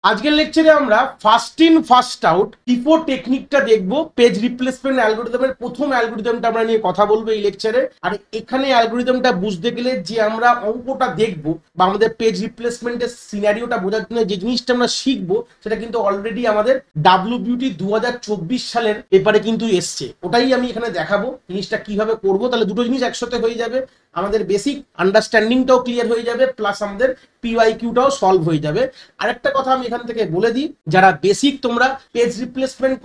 আজকের লেকচারে আমরা first in first out FIFO টেকনিকটা দেখবো। পেজ রিপ্লেসমেন্ট অ্যালগরিদমের প্রথম অ্যালগরিদমটা আমরা নিয়ে কথা বলবো এই লেকচারে। আর এখানে অ্যালগরিদমটা বুঝতে গেলে যে আমরা অঙ্কটা দেখবো বা আমাদের পেজ রিপ্লেসমেন্টের সিনারিওটা বোঝার জন্য যে জিনিসটা আমরা শিখবো সেটা কিন্তু অলরেডি আমাদের WBUT 2024 সালের পেপারে কিন্তু এসছে। ওটাই আমি এখানে দেখাবো জিনিসটা কিভাবে করবো। তাহলে দুটো জিনিস একসাথে হয়ে যাবে, আমাদের বেসিক আন্ডারস্ট্যান্ডিংটাও ক্লিয়ার হয়ে যাবে, প্লাস আমাদের PYQটাও সলভ হয়ে যাবে। আরেকটা কথা আমি এখান থেকে বলে দিই, যারা বেসিক তোমরা পেজ রিপ্লেসমেন্ট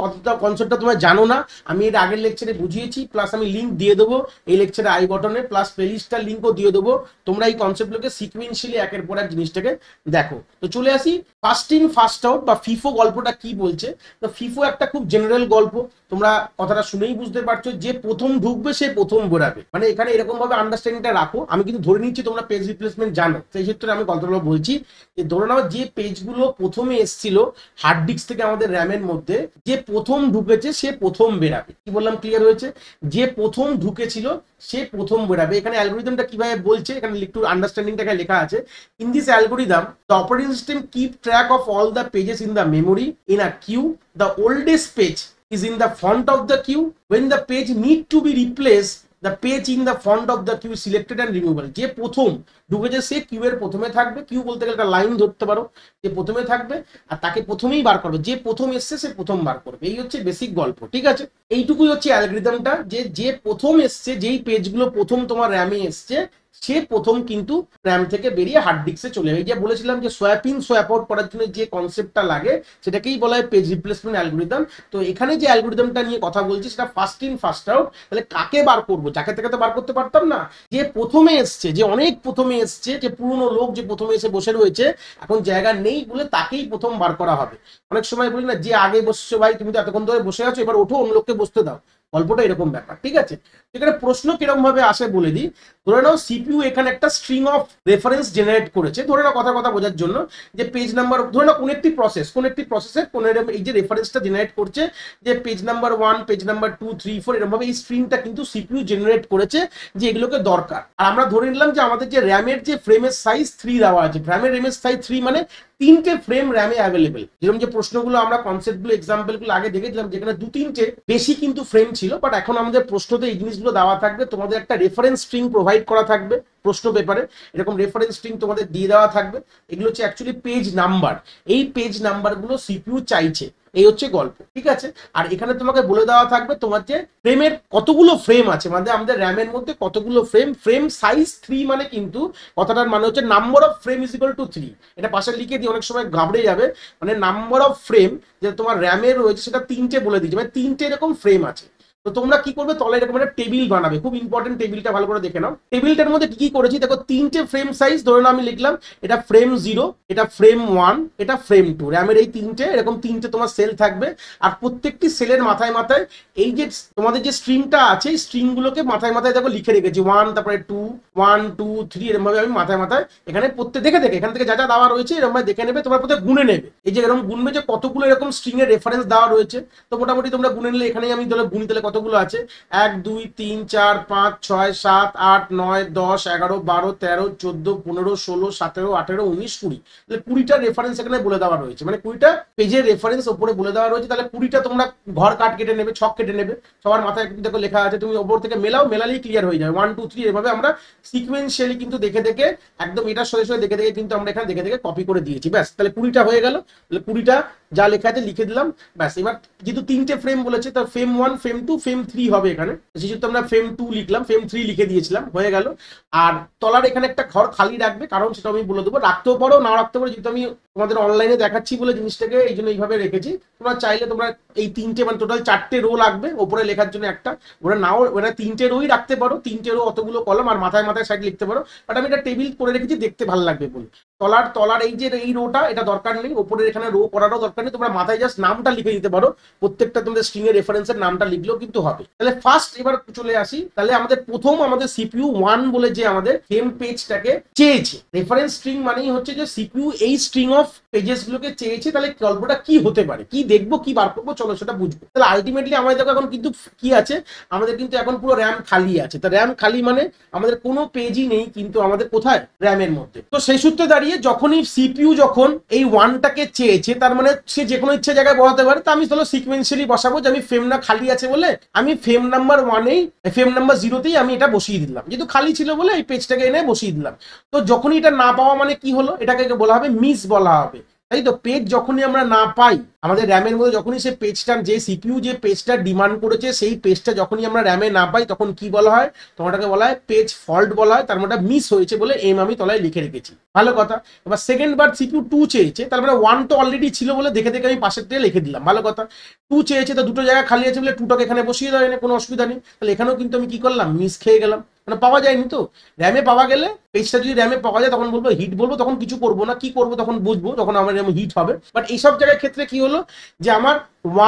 কনসেপ্টটা তোমরা জানো না, আমি এর আগের লেকচারে বুঝিয়েছি, প্লাস আমি লিঙ্ক দিয়ে দেবো এই লেকচারে আই বটনে, প্লাস প্লেলিস্টটার লিঙ্কও দিয়ে দেবো। তোমরা এই কনসেপ্টগুলোকে সিকুয়েন্সিয়ালি একের পর এক জিনিসটাকে দেখো। তো চলে আসি ফার্স্ট ইন ফার্স্ট আউট বা FIFO গল্পটা কি বলছে। তো FIFO একটা খুব জেনারেল গল্প, তোমরা কথাটা শুনেই বুঝতে পারছো যে প্রথম ঢুকবে সে প্রথম বেরাবে। মানে এখানে এরকম ভাবে আন্ডারস্ট্যান্ডিংটা রাখো। আমি কিন্তু ধরে নিচ্ছি তোমরা পেজ রিপ্লেসমেন্ট জানো, সেই ক্ষেত্রে আমি গল্পটা বলছি যে ধরে নাও যে পেজগুলো প্রথমে এসেছিল হার্ড ডিস্ক থেকে আমাদের র্যামের মধ্যে, যে প্রথম ঢুকেছে সে প্রথম বেরাবে। কি বললাম, ক্লিয়ার হয়েছে? যে প্রথম ঢুকেছিল সে প্রথম বেরাবে। এখানে অ্যালগরিদমটা কিভাবে বলছে, এখানে একটু আন্ডারস্ট্যান্ডিংটাকে লেখা আছে। In this algorithm the operating system keep track of all the pages in the memory in a queue. The oldest page is in the front of the queue. When the page need to be replaced, the page in the front of the queue is selected and removable. যে প্রথম ঢুকেছে সে Q এর প্রথমে থাকবে। Q বলতে গেলে একটা line ধরতে পারো, যে প্রথমে থাকবে আর তাকে প্রথমেই বার করবে। যে প্রথম এসছে সে প্রথম বার করবে। এই হচ্ছে বেসিক গল্প, ঠিক আছে? এইটুকুই হচ্ছে অ্যালগরিদমটা, যে প্রথম এসছে, যেই পেজগুলো প্রথম তোমার র্যামে এসছে সে প্রথম কিন্তু র্যাম থেকে বেরিয়ে হার্ড ডিস্কে চলে যাবে। এই যে বলেছিলাম যে সোয়াপ ইন সোয়াপ আউট করার জন্য যে কনসেপ্টটা লাগে সেটাকেই বলা হয় পেজ রিপ্লেসমেন্ট অ্যালগরিদম। তো এখানে যে অ্যালগরিদমটা নিয়ে কথা বলছি সেটা ফার্স্ট ইন ফার্স্ট আউট। তাহলে কাকে বার করবো? যাকে থেকে তো বার করতে পারতাম না। যে প্রথমে এসছে, যে অনেক প্রথমে এসছে, যে পুরনো লোক যে প্রথমে এসে বসে রয়েছে, এখন জায়গা নেই বলে তাকেই প্রথম বার করা হবে। অনেক সময় বলি না, যে আগে বসছো ভাই, তুমি তো এতক্ষণ ধরে বসে আছো, এবার ওঠো অন্য লোককে বসতে দাও। গল্পটা এরকম ব্যাপার, ঠিক আছে? এখানে প্রশ্ন কিরকম ভাবে আসে বলে দিই। ধরে নাও সিপিইউ এখানে একটা স্ট্রিং অফ রেফারেন্স জেনারেট করেছে। ধরে নাও কথা বোঝার জন্য যে পেজ নাম্বার, ধরে নাও কোন একটি প্রসেসের কোন এই যে রেফারেন্সটা জেনারেট করছে, যে পেজ নাম্বার 1, পেজ নাম্বার 2, 3, 4 এরকম ভাবে এই স্ট্রিংটা কিন্তু সিপিইউ জেনারেট করেছে যে এগুলোকে দরকার। আর আমরা ধরে নিলাম যে আমাদের যে র্যামের যে ফ্রেমের সাইজ 3 দেওয়া আছে, র্যামের সাইজ 3 মানে 3টে ফ্রেম র্যামে অ্যাভেলেবেল। যেরকম যে প্রশ্নগুলো আমরা কনসেপ্টগুলো এক্সাম্পলগুলো আগে দেখেছিলাম যেখানে 2-3টে বেশি কিন্তু ফ্রেম ছিল, বাট এখন আমাদের প্রশ্নতে এই জিনিসগুলো দেওয়া থাকবে। তোমাদের একটা রেফারেন্স স্ট্রিং প্রোভাইড করা থাকবে প্রশ্ন পেপারে, এরকম রেফারেন্স স্ট্রিং তোমাদের দিয়ে দেওয়া থাকবে। এগুলো হচ্ছে অ্যাকচুয়ালি পেজ নাম্বার। এই পেজ নাম্বারগুলো সিপিইউ চাইছে, এই হচ্ছে গল্প, ঠিক আছে? আর এখানে তোমাকে বলে দেওয়া থাকবে তোমার যে ফ্রেমের কতগুলো ফ্রেম আছে, মানে আমাদের র্যামের মধ্যে কতগুলো ফ্রেম সাইজ 3 মানে কিন্তু কথাটার মানে হচ্ছে number of frame is equal to 3। এটা পাশে লিখে দিয়ে অনেক সময় ঘাবড়ে যাবে। মানে নাম্বার অফ ফ্রেম যে তোমার র্যামে রয়েছে সেটা 3টে বলে দিচ্ছে, মানে 3টে এরকম ফ্রেম আছে। তো তোমরা কি করবে, তলে এরকম একটা টেবিল বানাবে। খুব ইম্পর্টেন্ট, টেবিলটা ভালো করে দেখে নাও। টেবিলটার মধ্যে কি করেছি দেখো, 3টে ফ্রেম সাইজ ধরে নাও আমি লিখলাম এটা ফ্রেম 0, এটা ফ্রেম 1, এটা ফ্রেম 2। র্যামের এই 3টে এরকম 3টে তোমার সেল থাকবে। আর প্রত্যেকটি সেলের মাথায় মাথায় এই যে তোমাদের যে স্ট্রিংটা আছে, এই স্ট্রিংগুলোকে মাথায় মাথায় দেখো লিখে রেখেছি 1, তারপরে 2, 1, 2, 3 এরকম ভাবে আমি মাথায় মাথায় এখানে প্রত্যেক দেখে এখান থেকে যা যা দেওয়া রয়েছে এরকম ভাবে দেখে নেবে। তোমরা প্রত্যেক গুনে নেবে, এই যে এরকম গুনবে যে কতগুলো এরকম স্ট্রিং এর রেফারেন্স দেওয়া রয়েছে। তো মোটামুটি তোমরা গুনে নিলে, এখানেই আমি তাহলে গুনি তাহলে কতগুলো আছে, 1, 2, 3, 4, 5, 6, 7, 8, 9, 10, 11, 12, 13, 14, 15, 16, 17, 18, 19, 20। তাহলে 20টা রেফারেন্স এখানে বলে দেওয়া রয়েছে, মানে 20টা পেজের রেফারেন্স ওপরে বলে দেওয়া রয়েছে। তাহলে 20টা তোমরা ঘর কাট কেটে নেবে, ছক কেটে নেবে, সবার মাথায় দেখো লেখা আছে, তুমি ওপর থেকে মেলালেই ক্লিয়ার হয়ে যাবে। 1, 2, 3 এভাবে আমরা সিকোয়েন্সিয়ালি কিন্তু দেখে একদম এটার সাথে সাথে দেখে কিন্তু আমরা এখানে দেখে কপি করে দিয়েছি। ব্যাস, তাহলে 20টা হয়ে গেল। তাহলে 20টা যা লেখা আছে লিখে দিলাম, ব্যাস। এবার যেহেতু 3টে ফ্রেম বলেছে, তার ফ্রেম 1, ফ্রেম 2, ফ্রেম 3 হবে এখানে, সেহেতু আমরা ফ্রেম 2 লিখলাম, ফ্রেম 3 লিখে দিয়েছিলাম, হয়ে গেল। আর তলার এখানে একটা ঘর খালি রাখবে, কারণ সেটা আমি বলে দেবো, রাখতেও পারো নাও রাখতে পারো। যেহেতু আমি তোমাদের অনলাইনে দেখাচ্ছি বলে জিনিসটাকে এই জন্য এইভাবে রেখেছি। তোমরা চাইলে তোমরা এই 3টে মানে টোটাল 4টে রো লাগবে ওপরে লেখার জন্য একটা, ওরা নাও ওরা 3টে রোই রাখতে পারো, 3টে রো অতগুলো কলম, আর মাথায় মাথায় সাইড লিখতে পারো। বাট আমি এটা টেবিল করে রেখেছি দেখতে ভালো লাগবে বলে। তলার এই যে এই রোটা এটা দরকার নেই, ওপরের এখানে রো করারও দরকার নেই। তোমরা মাথায় জাস্ট নামটা লিখে দিতে পারো, প্রত্যেকটা তোমাদের স্ট্রিং এর রেফারেন্সের নামটা লিখলেও কিন্তু হবে। তাহলে ফার্স্ট এবার চলে আসি, তাহলে আমাদের প্রথম আমাদের সিপিইউ 1 বলে যে আমাদের ফ্রেম পেজটাকে চেয়েছে। রেফারেন্স স্ট্রিং মানেই হচ্ছে যে সিপিইউ এই স্ট্রিং অফ পেজেস গুলোকে চেয়েছে। তাহলে গল্পটা কি হতে পারে, কি দেখবো, কি বার করবো, চলো চলো সেটা বুঝবো। তাহলে আলটিমেটলি আমাদের দেখো এখন কিন্তু কি আছে, আমাদের কিন্তু এখন পুরো র্যাম খালি আছে। তো র্যাম খালি মানে আমাদের কোনো পেজই নেই কিন্তু আমাদের কোথায়, র্যামের মধ্যে। তো সেই সূত্রে দাঁড়িয়ে যখনই সিপিইউ যখন এই ওয়ানটাকে চেয়েছে, তার মানে সে যে কোনো ইচ্ছা জায়গায় বসাতে পারে। তো আমি চলো সিকোয়েন্সিয়ালি বসাবো, যে আমি ফ্রেম না খালি আছে বলে আমি ফ্রেম নাম্বার 1-এই ফ্রেম নাম্বার 0-তেই আমি এটা বসিয়ে দিলাম, যেহেতু খালি ছিল বলে এই পেজটাকে এনে বসিয়ে দিলাম। তো যখনই এটা না পাওয়া মানে কি হলো, এটাকে বলা হবে মিস বলা হবে, তাই তো। পেজ যখনই আমরা না পাই আমাদের র্যামের মধ্যে, যখনই সে পেজটা যে সিপিইউ যে পেজটা ডিমান্ড করেছে সেই পেজটা যখনই আমরা র্যামে না পাই, তখন কি বলা হয়, তোমাটাকে বলা হয় পেজ ফল্ট বলা হয়। তার মানে মিস হয়েছে বলে আমি তলায় লিখে রেখেছি, ভালো কথা। এবার সেকেন্ড বার সিপিইউ 2 চেয়েছে, তার মানে 1 তো অলরেডি ছিল বলে দেখে দেখে আমি পাশের থেকে লিখে দিলাম, ভালো কথা। 2 চেয়েছে, তো দুটো জায়গা খালি আছে বলে 2টাকে এখানে বসিয়ে দেওয়া, কোনো অসুবিধা নেই। তাহলে এখানেও কিন্তু আমি কি করলাম, মিস খেয়ে গেলাম, মানে পাওয়া যায়নি। তো র্যামে পাওয়া গেলে, পেজটা যদি র্যামে পাওয়া যায় তখন বলবো হিট বলবো, তখন কিছু করবো না, কি করবো তখন বুঝবো, তখন আমার র্যাম হিট হবে। বাট এইসব জায়গার ক্ষেত্রে কি হলো, যে আমার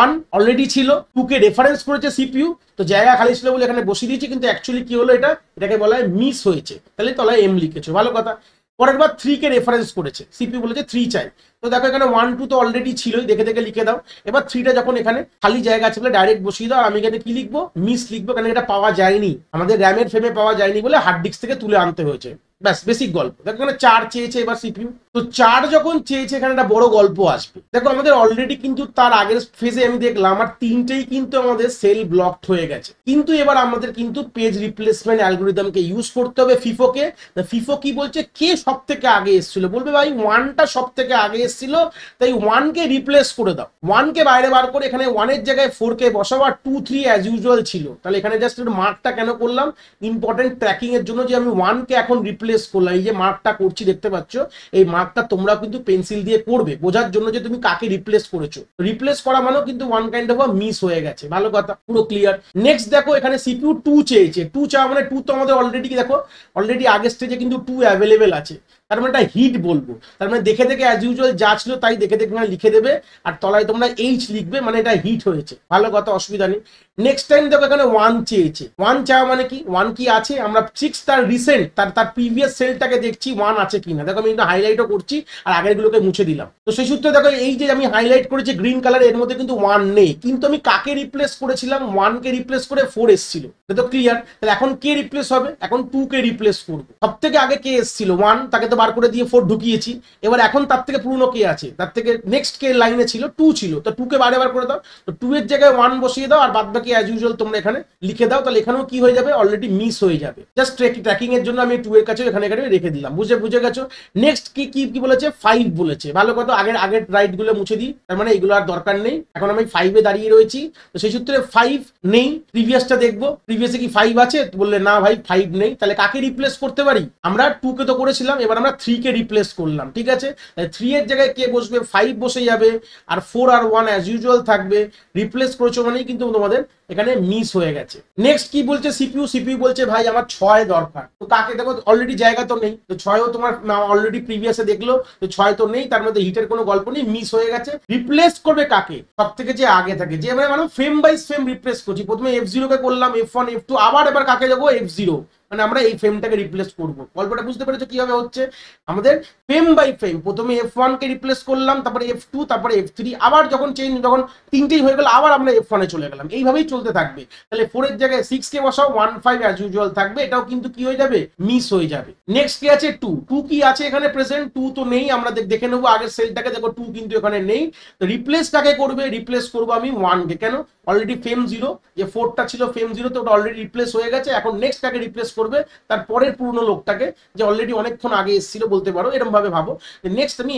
1 অলরেডি ছিল, 2কে রেফারেন্স করেছে সিপিইউ, তো জায়গা খালি ছিল বলে এখানে বসিয়ে দিয়েছি, কিন্তু অ্যাকচুয়ালি কি হলো, এটাকে বলা হয় মিস হয়েছে, তাহলে তলায় এম লিখেছো, ভালো কথা। পরের বার 3কে রেফারেন্স করেছে সিপিইউ, বলেছে 3 চাই, তো দেখো এখানে 1 2 তো অলরেডি ছিলই, দেখে দেখে লিখে দাও। এবার 3টা যখন এখানে খালি জায়গা আছে বলে ডাইরেক্ট বসিয়ে দাও। আমি এখানে কি লিখবো, মিস লিখবো, কারণ এটা পাওয়া যায়নি, আমাদের র্যামের ফ্রেমে পাওয়া যায়নি বলে হার্ড ডিস্ক থেকে তুলে আনতে হয়েছে, ব্যাস বেসিক গল্প। দেখো এখানে 4 চেয়েছে এবার সিপিইউ, তো 4 যখন চেয়েছে এখানে একটা বড় গল্প আসবে। দেখো আমাদের অলরেডি কিন্তু তার আগের ফেজে আমি দেখলাম আর 3টেই কিন্তু আমাদের সেল ব্লকড হয়ে গেছে, কিন্তু এবার আমাদের কিন্তু পেজ রিপ্লেসমেন্ট অ্যালগরিদমকে ইউজ করতে হবে, ফিফোকে। ফিফো কি বলছে, কে সব থেকে আগে এসেছিল, বলবে ভাই 1টা সব থেকে আগে এসেছিল, তাই 1কে রিপ্লেস করে দাও, 1কে বাইরে বার করে এখানে 1-এর জায়গায় 4কে বসাও, আর 2 3 অ্যাজ ইউজুয়াল ছিল। তাহলে এখানে জাস্ট একটু মার্কটা কেন করলাম, ইম্পর্টেন্ট ট্র্যাকিং এর জন্য, যে আমি 1কে এখন রিপ্লেস করলাম। এই যে মার্কটা করছি দেখতে পাচ্ছ, এই মার্কটা তোমরা কিন্তু পেন্সিল দিয়ে করবে, বোঝার জন্য যে তুমি কাকে রিপ্লেস করেছো। রিপ্লেস করা মানেও কিন্তু ওয়ান কাইন্ড অফ মিস হয়ে গেছে, ভালো কথা, পুরো ক্লিয়ার। নেক্সট দেখো এখানে সিপিইউ 2 চেয়েছে, 2 চাওয়া মানে 2 তো আমাদের অলরেডি দেখো, অলরেডি আগের স্টেজে কিন্তু 2 অ্যাভেলেবেল আছে, তার মানে এটা হিট বলবো। তার মানে দেখে দেখে অ্যাজ ইউজুয়াল যা ছিল তাই দেখে দেখে লিখে দেবে, আর তলায় তোমরা এইচ লিখবে, মানে এটা হিট হয়েছে, ভালো কথা, অসুবিধা নেই। নেক্সট টাইম দেখো এখানে 1 চেয়েছে, 1 চাওয়া মানে কি, 1 কি আছে, আমরা 6 তার রিসেন্ট তার প্রিভিয়াস সেলটাকে দেখছি 1 আছে কিনা। দেখো আমি এটা হাইলাইটও করছি আর আগের গুলোকে মুছে দিলাম। তো সেই সূত্রে দেখো এই যে আমি হাইলাইট করেছি গ্রিন কালার, এর মধ্যে কিন্তু 1 নেই, কিন্তু আমি কাকে রিপ্লেস করেছিলাম, 1কে রিপ্লেস করে 4 এসেছিল, তো ক্লিয়ার। তাহলে এখন কে রিপ্লেস হবে, এখন 2কে রিপ্লেস করবো। সব থেকে আগে কে এসেছিল 1, তাকে তো বার করে দিয়ে 4 ঢুকিয়েছি। এবার এখন তার থেকে পুরনো কে আছে, তার থেকে নেক্সট কে লাইনে ছিল 2 ছিল, তো 2কে বারে বার করে দাও, তো 2 এর জায়গায় 1 বসিয়ে দাও, আর বাদ বাকি অ্যাজ ইউজুয়াল তোমরা এখানে লিখে দাও। তাহলে এখানেও কি হয়ে যাবে, অলরেডি মিস হয়ে যাবে। জাস্ট ট্র্যাকিং এর জন্য আমি 2 এর কাছে এখানে রেখে দিলাম, বুঝে গেছো। নেক্সট কি বলেছে, 5 বলেছে, ভালো কথা। আগের রাইট গুলো মুছে দিই, তার মানে এগুলো আর দরকার নেই, এখন আমি 5-এ দাঁড়িয়ে রয়েছি। তো সেই সূত্রে 5 নেই, প্রিভিয়াসটা দেখবো, প্রিভিয়াসে কি 5 আছে, বললে না ভাই 5 নেই। তাহলে কাকে রিপ্লেস করতে পারি, আমরা 2কে তো করেছিলাম, এবার আমরা 3কে রিপ্লেস করলাম, ঠিক আছে। 3 এর জায়গায় কে বসবে, 5 বসে যাবে, আর 4 আর 1 অ্যাজ ইউজুয়াল থাকবে। রিপ্লেস করেছো মানেই কিন্তু তোমাদের এখানে মিস হয়ে গেছে। নেক্সট কি বলছে সিপিইউ বলছে ভাই আমার 6 দরকার, তো কাকে দেখো অলরেডি জায়গা তো নেই, তো 6ও তোমার অলরেডি প্রিভিয়াসে দেখলো, তো 6 তো নেই, তার মধ্যে হিটের কোনো গল্প নেই, মিস হয়ে গেছে। রিপ্লেস করবে কাকে, সব থেকে যে আগে থাকে, যে মানে ফ্রেম বাই ফ্রেম রিপ্লেস করছি। প্রথমে F0 কে করলাম, F1 F2, এবার কাকে যাবো, F0, মানে আমরা এই ফ্রেমটাকে রিপ্লেস করব। গল্পটা বুঝতে পেরেছো কিভাবে হচ্ছে, আমাদের ফ্রেম বাই ফ্রেম, প্রথমে F1 কে রিপ্লেস করলাম, তারপরে F2, তারপরে F3, আবার যখন যখন 3টেই হয়ে গেল আবার আমরা F1 এ চলে গেলাম, এইভাবেই চলতে থাকবে। তাহলে 4 এর জায়গায় 6 কে বসাও, 1 5 অ্যাজ ইউজুয়াল থাকবে, এটাও কিন্তু কি হয়ে যাবে, মিস হয়ে যাবে। নেক্সট কি আছে, 2 কি আছে এখানে প্রেজেন্ট, 2 তো নেই, আমরা দেখে নেবো আগের সেলটাকে, দেখো 2 কিন্তু এখানে নেই। তো রিপ্লেস কাকে করবে, রিপ্লেস করবো আমি 1 কে, কেন, অলরেডি ফ্রেম 0, যে 4টা ছিল ফ্রেম 0, তো ওটা অলরেডি রিপ্লেস হয়ে গেছে। এখন নেক্সট কাকে রিপ্লেস করবে, তার পরের পুরনো লোকটাকে, যে অলরেডি অনেকক্ষণ আগে এসেছিল বলতে পারো, এরকম ভাবে ভাবো। নেক্সট আমি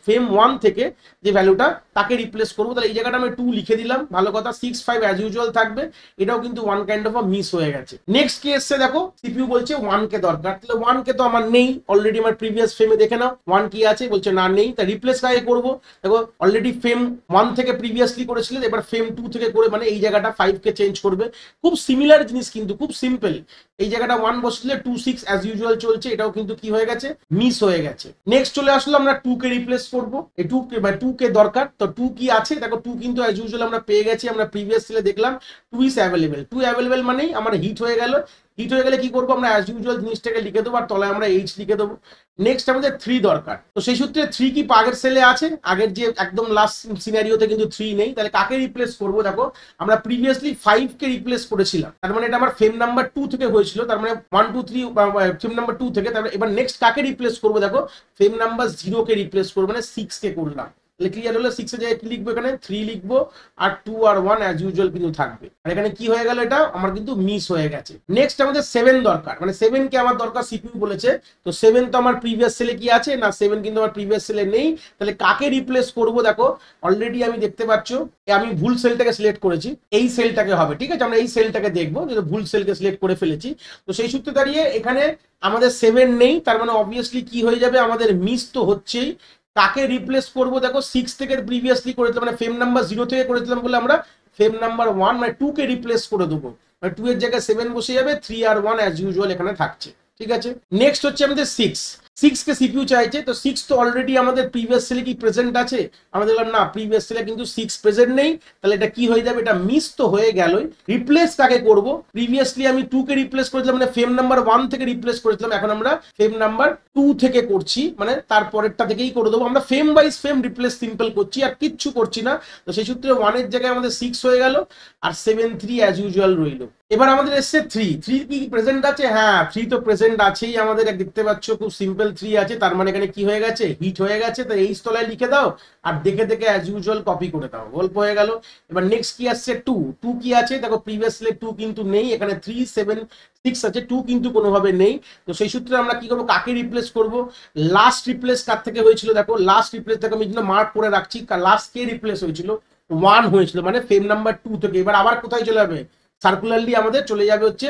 ফ্রেম 1 থেকে যে ভ্যালুটা তাকে রিপ্লেস করবো, তাহলে এই জায়গাটা আমি 2 লিখে দিলাম, ভালো কথা। 6 5 অ্যাজ ইউজুয়াল থাকবে, এটাও কিন্তু ওয়ান কাইন্ড অফ মিস হয়ে গেছে। নেক্সট কি এসছে দেখো, সিপিইউ বলছে 1 কে দরকার, তাহলে 1 কে তো আমার নেই, অলরেডি আমার প্রিভিয়াস ফ্রেমে দেখে নাও 1 কি আছে, বলছে না নেই, তা রিপ্লেস কাকে করবো, দেখো অলরেডি ফ্রেম 1 থেকে প্রিভিয়াসলি করেছিল, এবার ফ্রেম 2 থেকে করে, মানে এই জায়গাটা 5 কে চেঞ্জ করবে। খুব সিমিলার জিনিস কিন্তু, খুব সিম্পল। এই জায়গাটা 1 বসলে 2 6 অ্যাজ ইউজুয়াল চলছে, এটাও কিন্তু কি হয়ে গেছে, মিস হয়ে গেছে। নেক্সট চলে আসলো, আমরা 2 কে রিপ্লেস করবো, এই 2 কে দরকার, তো 2 কি আছে দেখো, 2 কিন্তু অ্যাজ ইউজুয়াল আমরা পেয়ে গেছি, আমরা প্রিভিয়াস সেলে দেখলাম 2 ইজ অ্যাভেলেবেল। 2 অ্যাভেলেবেল মানেই আমার হিট হয়ে গেল, হিট হয়ে গেলে কি করবো আমরা অ্যাজ ইউজুয়াল জিনিসটাকে লিখে দেবো আর তলায় আমরা এইচ লিখে দেবো। নেক্সট আমাদের 3 দরকার, তো সেই সূত্রে 3 কি আগের সেলে আছে, আগের যে একদম লাস্ট সিনারিওতে কিন্তু 3 নেই, তাহলে কাকে রিপ্লেস করবো? দেখো আমরা প্রিভিয়াসলি 5 কে রিপ্লেস করেছিলাম, তার মানে এটা আমার ফ্রেম নাম্বার 2 থেকে হয়েছিল, তার মানে 1 2 3 ফ্রেম নাম্বার 2 থেকে। তারপরে এবার নেক্সট কাকে রিপ্লেস করবো? দেখো ফ্রেম নাম্বার 0 কে রিপ্লেস করবো, মানে 6 কে করলাম। তাহলে ক্লিয়ার হলো, 6 এর জায়গায় কি লিখবো? এখানে 3 লিখবো আর 2 আর 1 অ্যাজ ইউজুয়াল কিন্তু থাকবে। আর এখানে কি হয়ে গেল, এটা আমার কিন্তু মিস হয়ে গেছে। নেক্সট আমাদের 7 দরকার, মানে 7 কে আমার দরকার, সিপিইউ বলেছে, তো 7 তো আমার প্রিভিয়াস সেলে কি আছে না, 7 কিন্তু আমার প্রিভিয়াস সেলে নেই। তাহলে কাকে রিপ্লেস করবো? দেখো অলরেডি আমি দেখতে পাচ্ছ আমি ভুল সেলটাকে সিলেক্ট করেছি, এই সেলটাকে হবে, ঠিক আছে, আমরা এই সেলটাকে দেখবো, যেটা ভুল সেলকে সিলেক্ট করে ফেলেছি। তো সেই সূত্রে দাঁড়িয়ে এখানে আমাদের 7 নেই, তার মানে অবভিয়াসলি কি হয়ে যাবে, আমাদের মিস তো হচ্ছেই। কাকে রিপ্লেস করবো? দেখো 6 থেকে প্রিভিয়াসলি করেছিলাম, মানে ফ্রেম নাম্বার 0 থেকে করেছিলাম বলে আমরা ফ্রেম নাম্বার 1 মানে 2 কে রিপ্লেস করে দেবো, মানে 2 এর জায়গায় 7 বসে যাবে, 3 আর 1 অ্যাজ ইউজুয়াল এখানে থাকছে, ঠিক আছে। নেক্সট হচ্ছে আমাদের 6 কে সিপিইউ চাইছে, তো 6 তো অলরেডি আমাদের প্রিভিয়াস সেলে কি প্রেজেন্ট আছে, আমরা দেখলাম না প্রিভিয়াস সেলে কিন্তু 6 প্রেজেন্ট নেই, তাহলে এটা কি হয়ে যাবে, এটা মিস তো হয়ে গেলই। রিপ্লেস কাকে করব? প্রিভিয়াসলি আমি 2 কে রিপ্লেস করেছিলাম, মানে ফ্রেম নাম্বার 1 থেকে রিপ্লেস করেছিলাম, এখন আমরা ফ্রেম নাম্বার 2 থেকে করছি, মানে তারপরেরটা থেকেই করে দেবো। আমরা frame wise frame replace simple করছি আর কিচ্ছু করছি না। তো সেই সূত্রে 1 এর জায়গায় আমাদের 6 হয়ে গেল আর 7 3 অ্যাজ ইউজুয়াল রইল। এবার আমাদের এসছে 3 কি প্রেজেন্ট আছে? হ্যাঁ 3 তো প্রেজেন্ট আছেই আমাদের, দেখতে পাচ্ছ খুব সিম্পল 3 আছে, তার মানে এখানে কি হয়ে গেছে, হিট হয়ে গেছে। তো এই তলায় লিখে দাও আর দেখে দেখে অ্যাজ ইউজুয়াল কপি করে দাও, গল্প হয়ে গেল। এবার নেক্সট কি আসছে, 2 কি আছে? দেখো প্রিভিয়াসলি 2 কিন্তু নেই, এখানে 3 7 6 আছে, 2 কিন্তু কোনোভাবে নেই। তো সেই সূত্রে আমরা কি করবো, কাকে রিপ্লেস করব? লাস্ট রিপ্লেস কার থেকে হয়েছিল? দেখো লাস্ট রিপ্লেস থেকে আমি মার্ক করে রাখছি, লাস্ট কে রিপ্লেস হয়েছিল? 1 হয়েছিল, মানে ফ্রেম নাম্বার 2 থেকে। এবার আবার কোথায় চলে যাবে, সার্কুলারলি আমাদের চলে যাবে হচ্ছে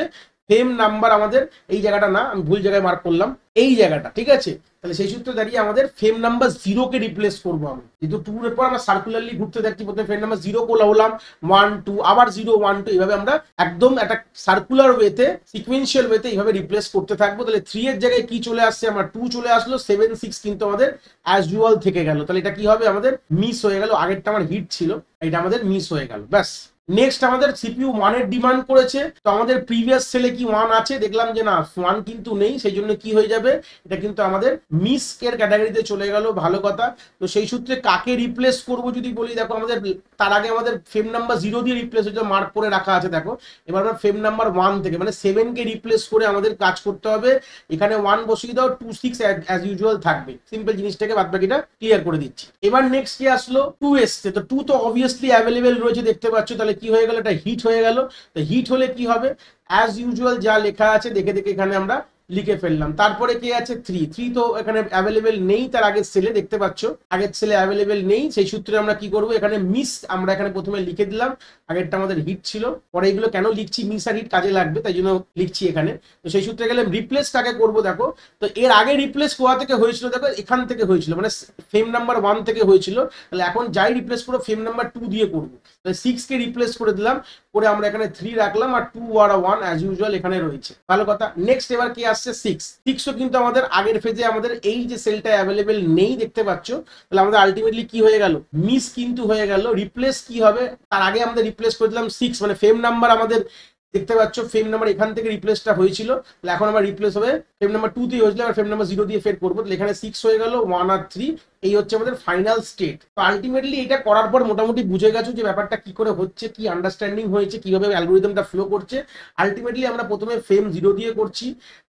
ফ্রেম নাম্বার, আমাদের এই জায়গাটা না, আমি ভুল জায়গায় মার্ক করলাম, এই জায়গাটা, ঠিক আছে। তাহলে সেই সূত্রে দাঁড়িয়ে আমাদের ফ্রেম নাম্বার 0 কে রিপ্লেস করবো আমি, যেহেতু 2 এর পর আমরা সার্কুলারলি ঘুরতে থাকছি, প্রথমে ফ্রেম নাম্বার 0 হলাম, 1 2 আবার 0 1 2, এইভাবে আমরা একদম একটা সার্কুলার ওয়েতে সিকোয়েন্সিয়াল ওয়েতে এইভাবে রিপ্লেস করতে থাকবো। তাহলে 3 এর জায়গায় কি চলে আসছে, আমার 2 চলে আসলো, 7 6 কিন্তু আমাদের অ্যাজ ইউজুয়াল থেকে গেল। তাহলে এটা কি হবে, আমাদের মিস হয়ে গেল, আগেরটা আমার হিট ছিল, এটা আমাদের মিস হয়ে গেল, ব্যাস। নেক্সট আমাদের সিপিইউ 1 এর ডিমান্ড করেছে, তো আমাদের প্রিভিয়াস সেলে কি 1 আছে? দেখলাম যে না 1 কিন্তু নেই, সেই জন্য কি হয়ে যাবে, এটা কিন্তু আমাদের মিস এর ক্যাটাগরিতে চলে গেল, ভালো কথা। তো সেই সূত্রে কাকে রিপ্লেস করব যদি বলি, দেখো আমাদের তার আগে আমাদের ফ্রেম নাম্বার 0 দিয়ে রিপ্লেস হয়েছে, মার্ক করে রাখা আছে, দেখো এবার আমরা ফ্রেম নাম্বার 1 থেকে মানে 7 কে রিপ্লেস করে আমাদের কাজ করতে হবে। এখানে 1 বসিয়ে দাও, 2 6 অ্যাজ ইউজুয়াল থাকবে, সিম্পল জিনিসটাকে বাদ বাকিটা ক্লিয়ার করে দিচ্ছি। এবার নেক্সট কি আসলো, 2 এসছে, তো 2 তো অবভিয়াসলি অ্যাভেলেবেল রয়েছে দেখতে পাচ্ছ, তাহলে কি হয়ে গেল, এটা হিট হয়ে গেল। তো হিট হলে কি হবে, অ্যাজ ইউজুয়াল যা লেখা আছে দেখে দেখে এখানে আমরা লিখে ফেললাম। তারপরে কে আছে, 3 তো এখানে অ্যাভেলেবেল নেই, তার আগের সেলে দেখতে পাচ্ছ আগের সেলে অ্যাভেলেবেল নেই, সেই সূত্রে আমরা কি করব, এখানে মিস আমরা এখানে প্রথমে লিখে দিলাম, আগেরটা আমাদের হিট ছিল, পরে এগুলো কেন লিখছি, মিস আর হিট কাজে লাগবে তাই জন্য লিখছি এখানে। তো সেই সূত্রে গেলে রিপ্লেস কাকে করবো, দেখো তো এর আগে রিপ্লেস কোয়া থেকে হয়েছিল, দেখো এখান থেকে হয়েছিল, মানে ফ্রেম নাম্বার 1 থেকে হয়েছিল, তাহলে এখন যাই রিপ্লেস করবো ফ্রেম নাম্বার 2 দিয়ে করবো। তাহলে 6 কে রিপ্লেস করে দিলাম, করে আমরা এখানে 3 রাখলাম আর 2 আর 1 অ্যাজ ইউজুয়াল এখানে রয়েছে, ভালো কথা। নেক্সট এবার কি আসছে, 6ও কিন্তু আমাদের আগের ফেজে আমাদের এই যে সেলটা অ্যাভেলেবেল নেই দেখতে পাচ্ছ, তাহলে আমাদের আলটিমেটলি কি হয়ে গেল, মিস কিন্তু হয়ে গেল। রিপ্লেস কি হবে, তার আগে আমাদের রিপ্লেস করে দিলাম 6, মানে ফ্রেম নাম্বার আমাদের দেখতে পাচ্ছ ফ্রেম নাম্বার এখান থেকে রিপ্লেসটা হয়েছিল, তাহলে এখন আমার রিপ্লেস হবে ফ্রেম নাম্বার 2 দিয়ে হয়েছিল, আর ফ্রেম নাম্বার 0 দিয়ে ফের করবো, তাহলে এখানে 6 হয়ে গেল, 1 আর 3, এই হচ্ছে আমাদের ফাইনাল স্টেট। তো আলটিমেটলি এটা করার পর মোটামুটি বুঝে গেছো যে ব্যাপারটা কি করে হচ্ছে, কি আন্ডারস্ট্যান্ডিং হয়েছে, কিভাবে অ্যালগরিদমটা ফ্লো করছে। আলটিমেটলি আমরা প্রথমে ফ্রেম 0 দিয়ে করছি,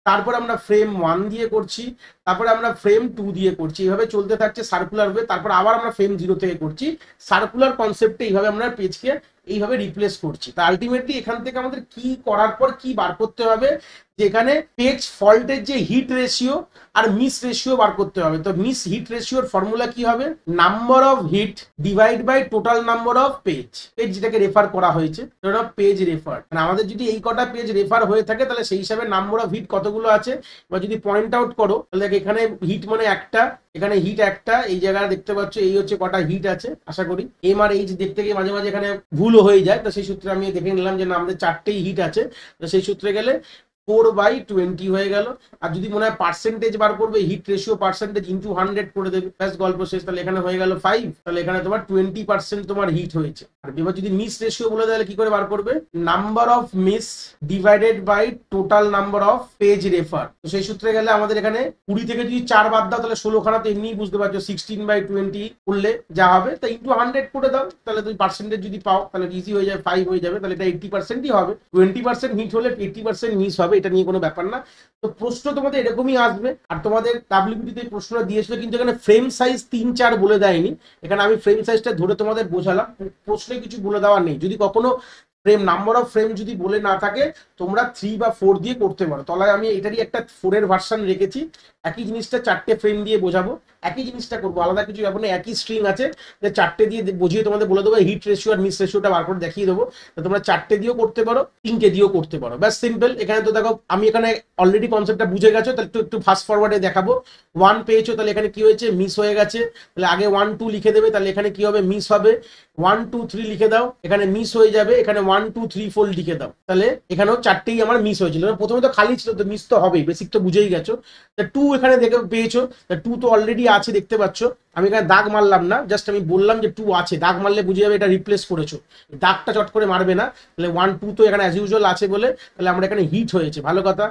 তারপর আমরা ফ্রেম 1 দিয়ে করছি, তারপরে আমরা ফ্রেম 2 দিয়ে করছি, এইভাবে চলতে থাকছে সার্কুলার ওয়ে, তারপর আবার আমরা ফ্রেম 0 থেকে করছি, সার্কুলার কনসেপ্টে এইভাবে আমরা পেজকে এইভাবে রিপ্লেস করছি। তা আলটিমেটলি এখান থেকে আমাদের কি করার পর কি বার করতে হবে, যেখানে পেজ ফল্টের যে হিট রেশিও আর মিস রেশিও বার করতে হবে। তো মিস হিট রেশিওর ফর্মুলা কি হবে, number of hit divide by total number of page, page যেটাকে রেফার করা হয়েছে পেজ রেফার, মানে আমাদের যদি এই কটা পেজ রেফার হয়ে থাকে তাহলে সেই হিসাবে নাম্বার অফ হিট কতগুলো আছে, বা যদি পয়েন্ট আউট করো তাহলে এখানে হিট মানে একটা, এখানে হিট একটা, এই জায়গায় দেখতে পাচ্ছ এই হচ্ছে কটা হিট আছে, আশা করি এম আর এইচ দেখতে গিয়ে মাঝে মাঝে এখানে ভুলও হয়ে যায়, তো সেই সূত্রে আমি দেখে নিলাম যে না আমাদের 4টেই হিট আছে। তো সেই সূত্রে গেলে 4/20 হয়ে গেল। আর যদি মনে হয় পার্সেন্টেজ বার করবে, হিট রেশিও পার্সেন্টেজ ইন্টু 100 করে দেবে, ব্যাস গল্প শেষ। তাহলে এখানে হয়ে গেল 5, তাহলে এখানে তোমার 20% তোমার হিট হয়েছে। আর এবার যদি মিস রেশিও বলে তাহলে কি করে বার করবে, number of miss divided by total number of page refer. তো সেই সূত্রে গেলে আমাদের এখানে 20 থেকে যদি 4 বাদ দাও তাহলে 16 খানা, তো এমনি বুঝতে পারছো 16/20 করলে যা হবে তা ইন্টু 100 করে দাও, তাহলে তুমি পার্সেন্টেজ যদি পাও তাহলে ইজি হয়ে যাবে, 5 হয়ে যাবে। তাহলে এটা 80%ই হবে, 20% হিট হলে 80% মিস হবে, এটা নিয়ে কোনো ব্যাপার না। তো প্রশ্ন তোমাদের এরকমই আসবে। আর তোমাদের ডাব্লিউবিটিতে প্রশ্নটা দিয়েছিল, কিন্তু এখানে ফ্রেম সাইজ 3-4 বলে দেয়নি, এখানে আমি ফ্রেম সাইজটা ধরে তোমাদের বোঝালাম, প্রশ্নে কিছু বলে দেওয়া নেই। যদি কখনো ফ্রেম নাম্বার অফ ফ্রেম যদি বলে না থাকে, তোমরা 3 বা 4 দিয়ে করতে পারো। তলায় আমি এটারই একটা 4-এর ভার্সন রেখেছি, একই জিনিসটা 4টে ফ্রেম দিয়ে বোঝাবো, একই জিনিসটা করবো, আলাদা কিছু ব্যাপার নেই। একই স্ট্রিং আছে, যে 4টে দিয়ে বুঝিয়ে তোমাদের বলে দেবো, হিট রেশিও আর মিস রেশিওটা বার করে দেখিয়ে দেবো। তো তোমরা 4টে দিয়েও করতে পারো, 3টে দিয়েও করতে পারো, ব্যাস সিম্পল। এখানে তো দেখো আমি এখানে অলরেডি কনসেপ্টটা বুঝে গেছো, তাহলে একটু ফাস্ট ফরওয়ার্ডে দেখাবো। 1 পেয়েছো, তাহলে এখানে কি হয়েছে, মিস হয়ে গেছে, তাহলে আগে 1 2 লিখে দেবে, তাহলে এখানে কি হবে, মিস হবে। 1 2 3 লিখে দাও, এখানে মিস হয়ে যাবে, এখানে 1 2 3 4 লিখে দাও, তাহলে এখানেও 4টেই আমার মিস হয়েছিল। প্রথমে তো খালি ছিল, তো মিস তো হবেই, বেসিক তো বুঝেই গেছো। 2 এখানে দেখে পেয়েছো, 2 তো অলরেডি আছে দেখতে পাচ্ছ, আমি এখানে দাগ মারলাম না, জাস্ট আমি বললাম যে 2 আছে, দাগ মারলে বুঝে যাবে এটা রিপ্লেস করেছো, দাগটা চট করে মারবে না। তাহলে 1 2 তো এখানে অ্যাজ ইউজুয়াল আছে বলে, তাহলে আমরা এখানে হিট হয়েছে, ভালো কথা।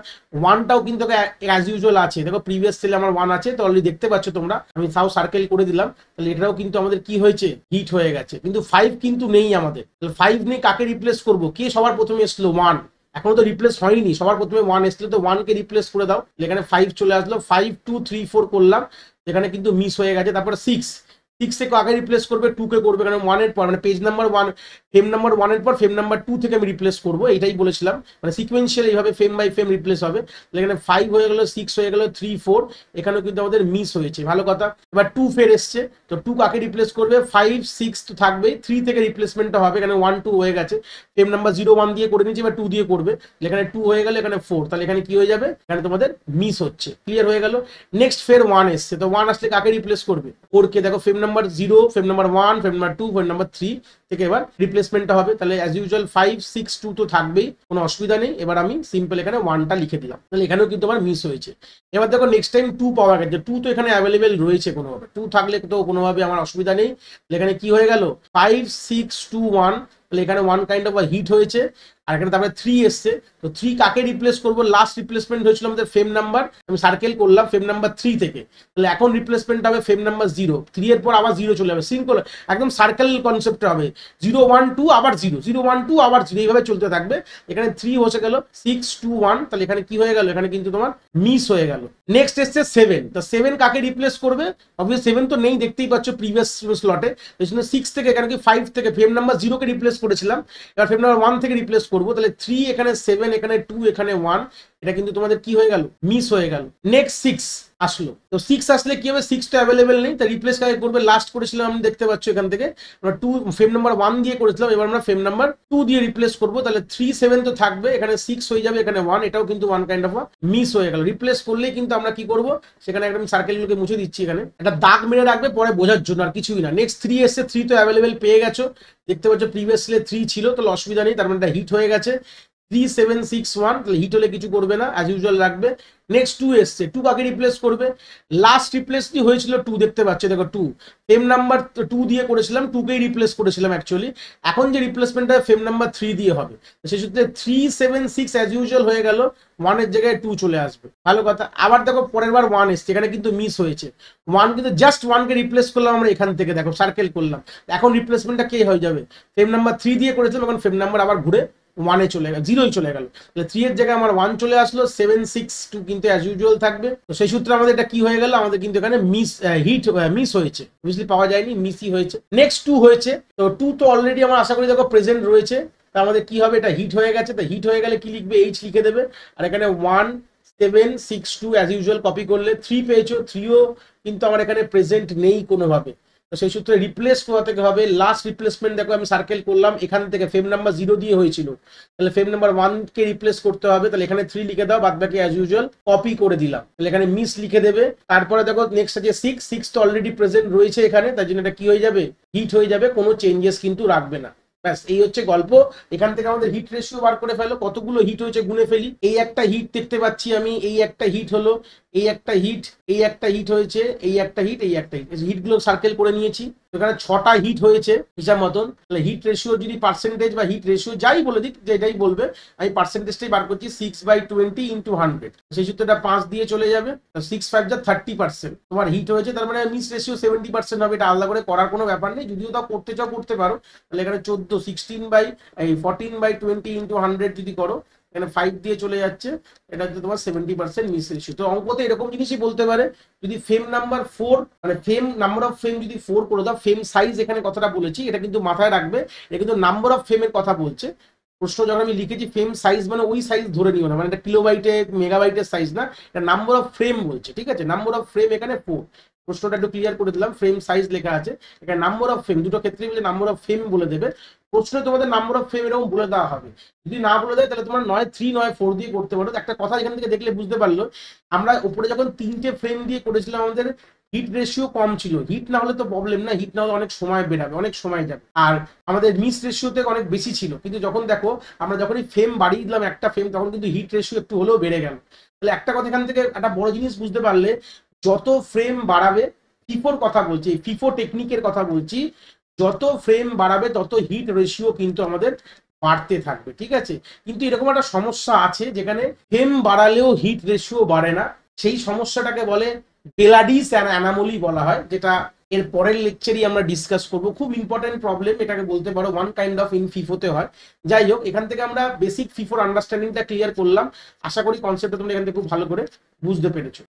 1টাও কিন্তু অ্যাজ ইউজুয়াল আছে, দেখো প্রিভিয়াস সেলে আমার 1 আছে, তো অলরেডি দেখতে পাচ্ছ তোমরা, আমি তাও সার্কেল করে দিলাম, তাহলে এটাও কিন্তু আমাদের কি হয়েছে, হিট হয়ে গেছে। কিন্তু 5 কিন্তু নেই আমাদের, তাহলে 5 নেই, কাকে রিপ্লেস করবো, কে সবার প্রথমে এসলো, 1, এখনো তো রিপ্লেস হয়নি, সবার প্রথমে 1 এসলো, তো 1 কে রিপ্লেস করে দাও, এখানে 5 চলে আসলো, 5 2 3 4 করলাম, এখানে কিন্তু মিস হয়ে গেছে। তারপরে 6 থেকে আগে রিপ্লেস করবে, 2 কে করবে, কারণ 1 এর পর মানে পেজ নাম্বার 1 ফ্রেম নাম্বার 1 এর পর ফ্রেম নাম্বার 2 থেকে আমি রিপ্লেস করবো, এটাই বলেছিলাম, মানে সিকোয়েন্সিয়াল এইভাবে ফ্রেম বাই ফ্রেম রিপ্লেস হবে। এখানে 5 হয়ে গেল, 6 হয়ে গেল, 3 4, এখানেও কিন্তু আমাদের মিস হয়েছে, ভালো কথা। এবার 2 ফের এসছে, তো 2 কাকে রিপ্লেস করবে, 5 6 তো থাকবেই, 3 থেকে রিপ্লেসমেন্টটা হবে, এখানে 1 2 হয়ে গেছে, ফ্রেম নাম্বার 0 1 দিয়ে করে নিয়েছি, এবার 2 দিয়ে করবে, এখানে 2 হয়ে গেল, এখানে 4, তাহলে এখানে কি হয়ে যাবে, এখানে তোমাদের মিস হচ্ছে, ক্লিয়ার হয়ে গেল। নেক্সট ফের 1 এসছে, তো 1 আসলে কাকে রিপ্লেস করবে, 4 কে, দেখো frame number 0, frame number 1, frame number 2, frame number 3 থেকে এবার রিপ্লেসমেন্টটা হবে, তাহলে অ্যাজ ইউজুয়াল 5 6 2 তো থাকবেই, কোনো অসুবিধা নেই। এবার আমি সিম্পল এখানে 1টা লিখে দিলাম, তাহলে এখানেও কিন্তু আমার মিস হয়েছে। এবার দেখো নেক্সট টাইম 2 পাওয়া গেছে, 2 তো এখানে অ্যাভেলেবেল রয়েছে, কোনোভাবে 2 থাকলে তো কোনোভাবে আমার অসুবিধা নেই। এখানে কি হয়ে গেল, 5 6 2 1, তাহলে এখানে 1 কাইন্ড অফ হিট হয়েছে। আর এখানে তারপরে 3 এসছে, তো 3 কাকে রিপ্লেস করবো, লাস্ট রিপ্লেসমেন্ট হয়েছিল আমাদের ফ্রেম নাম্বার, আমি সার্কেল করলাম ফ্রেম নাম্বার 3 থেকে, তাহলে এখন রিপ্লেসমেন্ট হবে ফ্রেম নাম্বার 0, 3 এর পর আবার 0 চলে যাবে, সিঙ্গল একদম সার্কেল কনসেপ্ট হবে, 0 1 2 আবার 0 0 1 2 আবার 0, এইভাবে চলতে থাকবে। এখানে 3 হয়ে গেল, 6 2 1, তাহলে এখানে কি হয়ে গেল, এখানে কিন্তু তোমার মিস হয়ে গেল। নেক্সট এসছে 7, তো 7 কাকে রিপ্লেস করবে, অবভিয়াসলি 7 তো নেই, দেখতেই পাচ্ছ প্রিভিয়াস স্লটে, এই জন্য 6 থেকে, এখানে কি 5 থেকে ফ্রেম নাম্বার 0 কে রিপ্লেস করেছিলাম, এবার ফ্রেম নাম্বার 1 থেকে রিপ্লেস করবো, তাহলে 3 এখানে 7, এখানে 2, এখানে 1, এটা কিন্তু তোমাদের কি হয়ে গেল, মিস হয়ে গেল। নেক্সট 6 আসলো, তো 6 আসলে কি হবে, 6 তো অ্যাভেলেবেল নেই, তাই রিপ্লেস কাকে করবে, লাস্ট করেছিলাম আমি দেখতে পাচ্ছ এখান থেকে, আমরা 2 ফ্রেম নাম্বার 1 দিয়ে করেছিলাম, এবার আমরা ফ্রেম নাম্বার 2 দিয়ে রিপ্লেস করবো, তাহলে 3 7 তো থাকবে, এখানে 6 হয়ে যাবে, এখানে 1, এটাও কিন্তু 1 কাইন্ড অফ মিস হয়ে গেল। রিপ্লেস করলেই কিন্তু আমরা কি করবো, সেখানে একদম সার্কেলগুলোকে মুছে দিচ্ছি, এখানে একটা দাগ মেরে রাখবে পরে বোঝার জন্য, আর কিছুই না। নেক্সট 3 এসছে, 3 তো অ্যাভেলেবেল পেয়ে গেছো, দেখতে পাচ্ছ প্রিভিয়াসলি 3 ছিল, তাহলে অসুবিধা নেই, তার মানে এটা হিট হয়ে গেছে। 3 7 6 1, তাহলে হিট হলে কিছু করবে না, অ্যাজ ইউজুয়াল রাখবে। নেক্সট 2 এসছে, 2 কাকে রিপ্লেস করবে, লাস্ট রিপ্লেসটি হয়েছিল 2, দেখতে পাচ্ছ, দেখো 2 ফ্রেম নাম্বার 2 দিয়ে করেছিলাম, 2 কেই রিপ্লেস করেছিলাম অ্যাকচুয়ালি, এখন যে রিপ্লেসমেন্টটা ফ্রেম নাম্বার 3 দিয়ে হবে, সেই সূত্রে 3 7 6 অ্যাজ ইউজুয়াল হয়ে গেল, 1 এর জায়গায় 2 চলে আসবে, ভালো কথা। আবার দেখো পরের বার 1 এসছে, এখানে কিন্তু মিস হয়েছে, 1 কিন্তু জাস্ট 1 কে রিপ্লেস করলাম আমরা এখান থেকে, দেখো সার্কেল করলাম, এখন রিপ্লেসমেন্টটা কে হয়ে যাবে, ফ্রেম নাম্বার 3 দিয়ে করেছিলাম, এখন ফ্রেম নাম্বার আবার ঘুরে 1 এ চলে গেল, 0 চলে গেল, তাহলে 3 এর জায়গায় আমার 1 চলে আসলো, 7 6 2 কিন্তু অ্যাজ ইউজুয়াল থাকবে। তো সেই সূত্রে আমাদের এটা কি হয়ে গেল, আমাদের কিন্তু এখানে মিস হয়েছে, বুঝলি, পাওয়া যায়নি, মিসই হয়েছে। নেক্সট 2 হয়েছে, তো 2 তো অলরেডি আমার আশা করি দেখো প্রেজেন্ট রয়েছে, তা আমাদের কি হবে, এটা হিট হয়ে গেছে, তো হিট হয়ে গেলে কি লিখবে, এইচ লিখে দেবে, আর এখানে 1 7 6 2 অ্যাজ ইউজুয়াল কপি করলে 3 পেয়েছো, 3ও কিন্তু আমার এখানে প্রেজেন্ট নেই কোনোভাবে, তো সেই সূত্রে রিপ্লেস কোথা থেকে হবে, লাস্ট রিপ্লেসমেন্ট দেখো আমি সার্কেল করলাম এখান থেকে, ফ্রেম নাম্বার 0 দিয়ে হয়েছিল, তাহলে ফ্রেম নাম্বার 1 কে রিপ্লেস করতে হবে, তাহলে এখানে 3 লিখে দাও, বাদ বাকি অ্যাজ ইউজুয়াল কপি করে দিলাম, তাহলে এখানে মিস লিখে দেবে। তারপরে দেখো নেক্সট আছে 6 তো অলরেডি প্রেজেন্ট রয়েছে এখানে, তাই জন্য এটা কি হয়ে যাবে, হিট হয়ে যাবে, কোনো চেঞ্জেস কিন্তু রাখবে না, ব্যাস এই হচ্ছে গল্প। এখান থেকে আমাদের হিট রেশিও বার করে ফেলো, কতগুলো হিট হয়েছে গুনে ফেলি। এই একটা হিট দেখতে পাচ্ছি আমি, এই একটা হিট হলো, এই একটা হিট, এই একটা হিট হয়েছে, এই একটা হিট, এই একটা হিট, হিটগুলো সার্কেল করে নিয়েছি। এখানে 6টা হিট হয়েছে হিসাব মতন। তাহলে হিট রেশিও যদি পার্সেন্টেজ বা হিট রেশিও যাই বলে দিক, যেটাই বলবে, আমি পার্সেন্টেজটাই বার করছি 6/20 ইন্টু 100। সেই সূত্রটা 5 দিয়ে চলে যাবে, 6×5 যা 30%। তোমার হিট হয়েছে, তার মানে মিস রেশিও 70% হবে। এটা আলাদা করে করার কোনো ব্যাপার নেই, যদিও তাও করতে চাও করতে পারো। তাহলে এখানে 14/20 ইন্টু 100 যদি করো, এখানে 5 দিয়ে চলে যাচ্ছে, এটা হচ্ছে তোমার 70% মিস রেশিও। তো অঙ্কতে এরকম জিনিসই বলতে পারে, যদি ফ্রেম নাম্বার 4 মানে ফ্রেম নাম্বার অফ ফ্রেম যদি 4 করে দাও, ফ্রেম সাইজ এখানে কথাটা বলেছি, এটা কিন্তু মাথায় রাখবে, এটা কিন্তু নাম্বার অফ ফ্রেমের কথা বলছে। প্রশ্ন যখন আমি লিখেছি ফ্রেম সাইজ মানে ওই সাইজ ধরে নিও না, মানে এটা কিলোবাইটে মেগাবাইটের সাইজ না, এটা নাম্বার অফ ফ্রেম বলছে, ঠিক আছে? নাম্বার অফ ফ্রেম এখানে 4। প্রশ্নটা একটু ক্লিয়ার করে দিলাম, ফ্রেম সাইজ লেখা আছে, এখানে নাম্বার অফ ফ্রেম, দুটো ক্ষেত্রেই বলে নাম্বার অফ ফ্রেম বলে দেবে। প্রশ্নে তোমাদের নাম্বার অফ ফ্রেম এরকম বলে দেওয়া হবে, যদি না বলে দেয় তাহলে তোমার নয় 3 নয় 4 দিয়ে করতে পারো। একটা কথা এখান থেকে দেখলে বুঝতে পারলো, আমরা উপরে যখন 3টে ফ্রেম দিয়ে করেছিলাম আমাদের হিট রেশিও কম ছিল, হিট না হলে তো প্রবলেম না, হিট না হলে অনেক সময় বেরাবে, অনেক সময় যাবে, আর আমাদের মিস রেশিওতে অনেক বেশি ছিল। কিন্তু যখন দেখো আমরা যখনই ফ্রেম বাড়িয়ে দিলাম একটা ফ্রেম, তখন কিন্তু হিট রেশিও একটু হলেও বেড়ে গেল। তাহলে একটা কথা এখান থেকে একটা বড় জিনিস বুঝতে পারলে, যত ফ্রেম বাড়াবে, ফিফোর কথা বলছি, ফিফো টেকনিকের কথা বলছি, যত ফ্রেম বাড়াবে তত হিট রেশিও কিন্তু আমাদের বাড়তে থাকবে, ঠিক আছে? কিন্তু এরকম একটা সমস্যা আছে, যেখানে ফ্রেম বাড়ালেও হিট রেশিও বাড়ে না। সেই সমস্যাটাকে বলে বেলাডিস অ্যানামলি বলা হয়, যেটা এর পরের লেকচারই আমরা ডিসকাস করব। খুব ইম্পর্টেন্ট প্রবলেম এটাকে বলতে পারো, ওয়ান কাইন্ড অফ ইন ফিফোতে হয়। যাই হোক, এখান থেকে আমরা বেসিক ফিফোর আন্ডারস্ট্যান্ডিংটা ক্লিয়ার করলাম। আশা করি কনসেপ্টটা তোমরা এখান থেকে খুব ভালো করে বুঝতে পেরেছো।